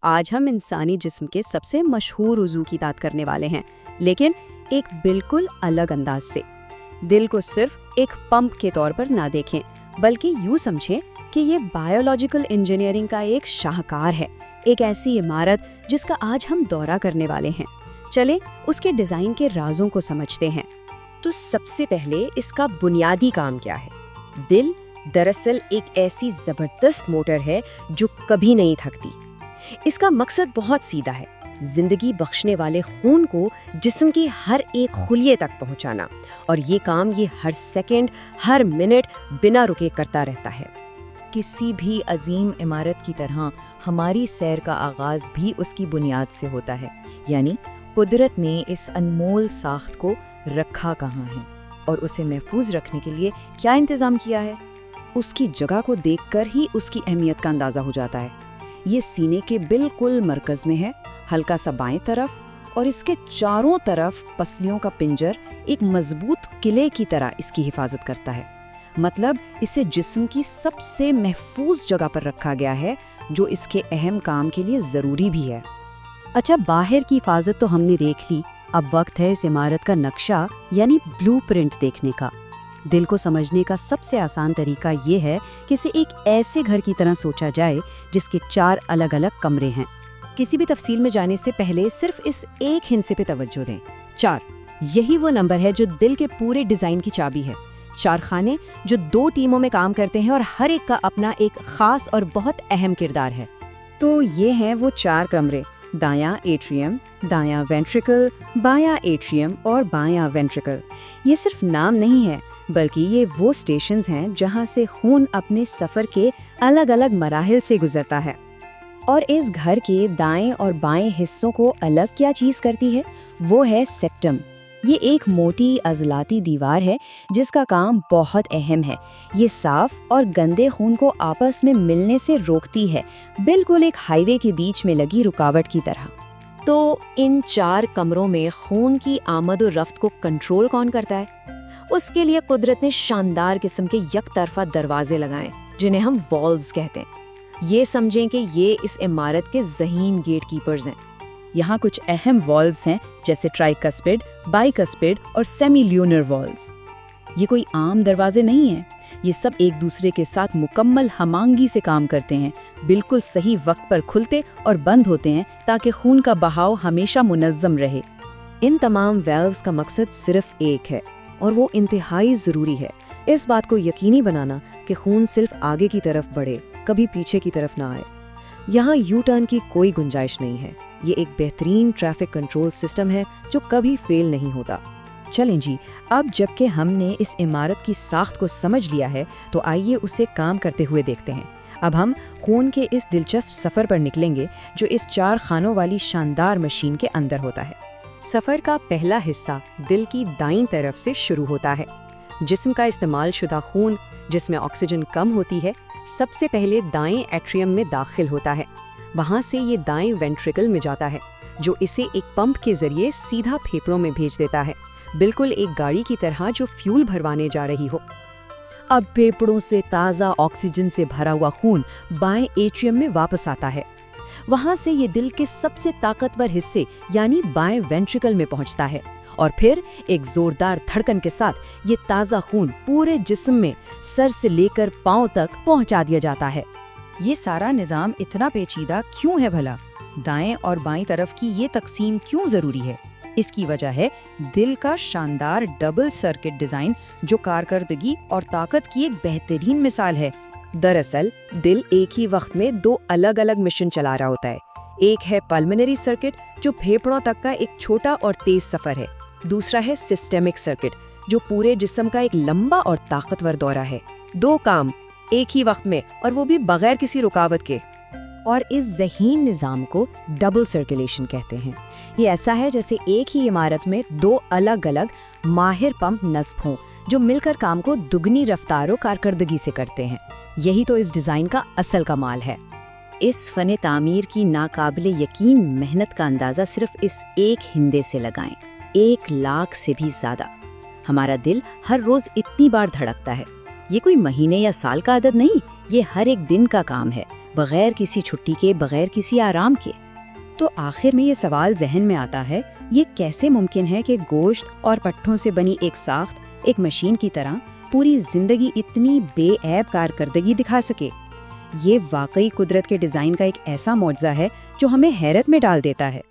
آج ہم انسانی جسم کے سب سے مشہور عضو کی بات کرنے والے ہیں، لیکن ایک بالکل الگ انداز سے۔ دل کو صرف ایک پمپ کے طور پر نہ دیکھیں، بلکہ یوں سمجھیں کہ یہ بایولوجیکل انجینئرنگ کا ایک شاہکار ہے، ایک ایسی عمارت جس کا آج ہم دورہ کرنے والے ہیں۔ چلیں اس کے ڈیزائن کے رازوں کو سمجھتے ہیں۔ تو سب سے پہلے اس کا بنیادی کام کیا ہے؟ دل دراصل ایک ایسی زبردست موٹر ہے جو کبھی نہیں تھکتی۔ اس کا مقصد بہت سیدھا ہے، زندگی بخشنے والے خون کو جسم کی ہر ایک خلیے تک پہنچانا، اور یہ کام یہ ہر سیکنڈ، ہر منٹ بنا رکے کرتا رہتا ہے۔ کسی بھی عظیم عمارت کی طرح ہماری سیر کا آغاز بھی اس کی بنیاد سے ہوتا ہے، یعنی قدرت نے اس انمول ساخت کو رکھا کہاں ہے اور اسے محفوظ رکھنے کے لیے کیا انتظام کیا ہے۔ اس کی جگہ کو دیکھ کر ہی اس کی اہمیت کا اندازہ ہو جاتا ہے۔ یہ سینے کے بالکل مرکز میں ہے، ہلکا سا بائیں طرف، اور اس کے چاروں طرف پسلیوں کا پنجر ایک مضبوط قلعے کی طرح اس کی حفاظت کرتا ہے۔ مطلب اسے جسم کی سب سے محفوظ جگہ پر رکھا گیا ہے، جو اس کے اہم کام کے لیے ضروری بھی ہے۔ اچھا، باہر کی حفاظت تو ہم نے دیکھ لی، اب وقت ہے اس عمارت کا نقشہ یعنی بلو پرنٹ دیکھنے کا۔ دل کو سمجھنے کا سب سے آسان طریقہ یہ ہے کہ اسے ایک ایسے گھر کی طرح سوچا جائے جس کے 4 الگ الگ کمرے ہیں۔ کسی بھی تفصیل میں جانے سے پہلے صرف اس ایک ہندسے پہ توجہ دیں۔ 4 یہی وہ نمبر ہے جو دل کے پورے ڈیزائن کی چابی ہے۔ 4 خانے جو 2 ٹیموں میں کام کرتے ہیں اور ہر ایک کا اپنا ایک خاص اور بہت اہم کردار ہے۔ تو یہ ہیں وہ 4 کمرے: دایاں ایٹریم، دایاں وینٹریکل، بایاں ایٹریم اور بایاں وینٹریکل۔ یہ صرف نام نہیں ہے، بلکہ یہ وہ اسٹیشنز ہیں جہاں سے خون اپنے سفر کے الگ الگ مراحل سے گزرتا ہے۔ اور اس گھر کے دائیں اور بائیں حصوں کو الگ کیا چیز کرتی ہے؟ وہ ہے سیپٹم۔ یہ ایک موٹی عضلاتی دیوار ہے جس کا کام بہت اہم ہے۔ یہ صاف اور گندے خون کو آپس میں ملنے سے روکتی ہے، بالکل ایک ہائی وے کے بیچ میں لگی رکاوٹ کی طرح۔ تو ان 4 کمروں میں خون کی آمد و رفت کو کنٹرول کون کرتا ہے؟ اس کے لیے قدرت نے شاندار قسم کے یک طرفہ دروازے لگائے، جنہیں ہم والوز کہتے ہیں۔ یہ سمجھیں کہ یہ اس عمارت کے ذہین گیٹ کیپرز ہیں۔ یہاں کچھ اہم والوز ہیں جیسے ٹرائی کسپڈ، بائی کسپڈ اور سیمی لیونر والوز۔ یہ کوئی عام دروازے نہیں ہیں، یہ سب ایک دوسرے کے ساتھ مکمل ہمانگی سے کام کرتے ہیں، بالکل صحیح وقت پر کھلتے اور بند ہوتے ہیں تاکہ خون کا بہاؤ ہمیشہ منظم رہے۔ ان تمام والوز کا مقصد صرف ایک ہے، اور وہ انتہائی ضروری ہے، اس بات کو یقینی بنانا کہ خون صرف آگے کی طرف بڑھے، کبھی پیچھے کی طرف نہ آئے۔ یہاں یو ٹرن کی کوئی گنجائش نہیں ہے۔ یہ ایک بہترین ٹریفک کنٹرول سسٹم ہے جو کبھی فیل نہیں ہوتا۔ چلیں جی، اب جب کہ ہم نے اس عمارت کی ساخت کو سمجھ لیا ہے تو آئیے اسے کام کرتے ہوئے دیکھتے ہیں۔ اب ہم خون کے اس دلچسپ سفر پر نکلیں گے جو اس 4 خانوں والی شاندار مشین کے اندر ہوتا ہے۔ سفر کا پہلا حصہ دل کی دائیں طرف سے شروع ہوتا ہے۔ جسم کا استعمال شدہ خون، جس میں آکسیجن کم ہوتی ہے، سب سے پہلے دائیں ایٹریم میں داخل ہوتا ہے۔ وہاں سے یہ دائیں وینٹریکل میں جاتا ہے، جو اسے ایک پمپ کے ذریعے سیدھا پھیپھڑوں میں بھیج دیتا ہے، بالکل ایک گاڑی کی طرح جو فیول بھروانے جا رہی ہو۔ اب پھیپھڑوں سے تازہ آکسیجن سے بھرا ہوا خون بائیں ایٹریم میں واپس آتا ہے۔ وہاں سے یہ دل کے سب سے طاقتور حصے یعنی بائیں وینٹریکل میں پہنچتا ہے، اور پھر ایک زوردار دھڑکن کے ساتھ یہ تازہ خون پورے جسم میں سر سے لے کر پاؤں تک پہنچا دیا جاتا ہے۔ یہ سارا نظام اتنا پیچیدہ کیوں ہے بھلا؟ دائیں اور بائیں طرف کی یہ تقسیم کیوں ضروری ہے؟ اس کی وجہ ہے دل کا شاندار ڈبل سرکٹ ڈیزائن، جو کارکردگی اور طاقت کی ایک بہترین مثال ہے۔ دراصل دل ایک ہی وقت میں 2 الگ الگ مشن چلا رہا ہوتا ہے۔ ایک ہے پلمنری سرکٹ جو پھیپھڑوں تک کا ایک چھوٹا اور تیز سفر ہے، دوسرا ہے سسٹمک سرکٹ جو پورے جسم کا ایک لمبا اور طاقتور دورہ ہے۔ 2 کام ایک ہی وقت میں، اور وہ بھی بغیر کسی رکاوٹ کے۔ اور اس ذہین نظام کو ڈبل سرکولیشن کہتے ہیں۔ یہ ایسا ہے جیسے ایک ہی عمارت میں 2 الگ الگ ماہر پمپ نصب ہوں جو مل کر کام کو دگنی رفتار و کارکردگی سے کرتے ہیں۔ یہی تو اس ڈیزائن کا اصل کمال ہے۔ اس فن تعمیر کی ناقابل یقین محنت کا اندازہ صرف اس ایک ہندے سے لگائیں، 1 لاکھ سے بھی زیادہ۔ ہمارا دل ہر روز اتنی بار دھڑکتا ہے۔ یہ کوئی مہینے یا سال کا عدد نہیں، یہ ہر ایک دن کا کام ہے، بغیر کسی چھٹی کے، بغیر کسی آرام کے۔ تو آخر میں یہ سوال ذہن میں آتا ہے، یہ کیسے ممکن ہے کہ گوشت اور پٹھوں سے بنی ایک ساخت ایک مشین کی طرح پوری زندگی اتنی بے عیب کارکردگی دکھا سکے؟ یہ واقعی قدرت کے ڈیزائن کا ایک ایسا معجزہ ہے جو ہمیں حیرت میں ڈال دیتا ہے۔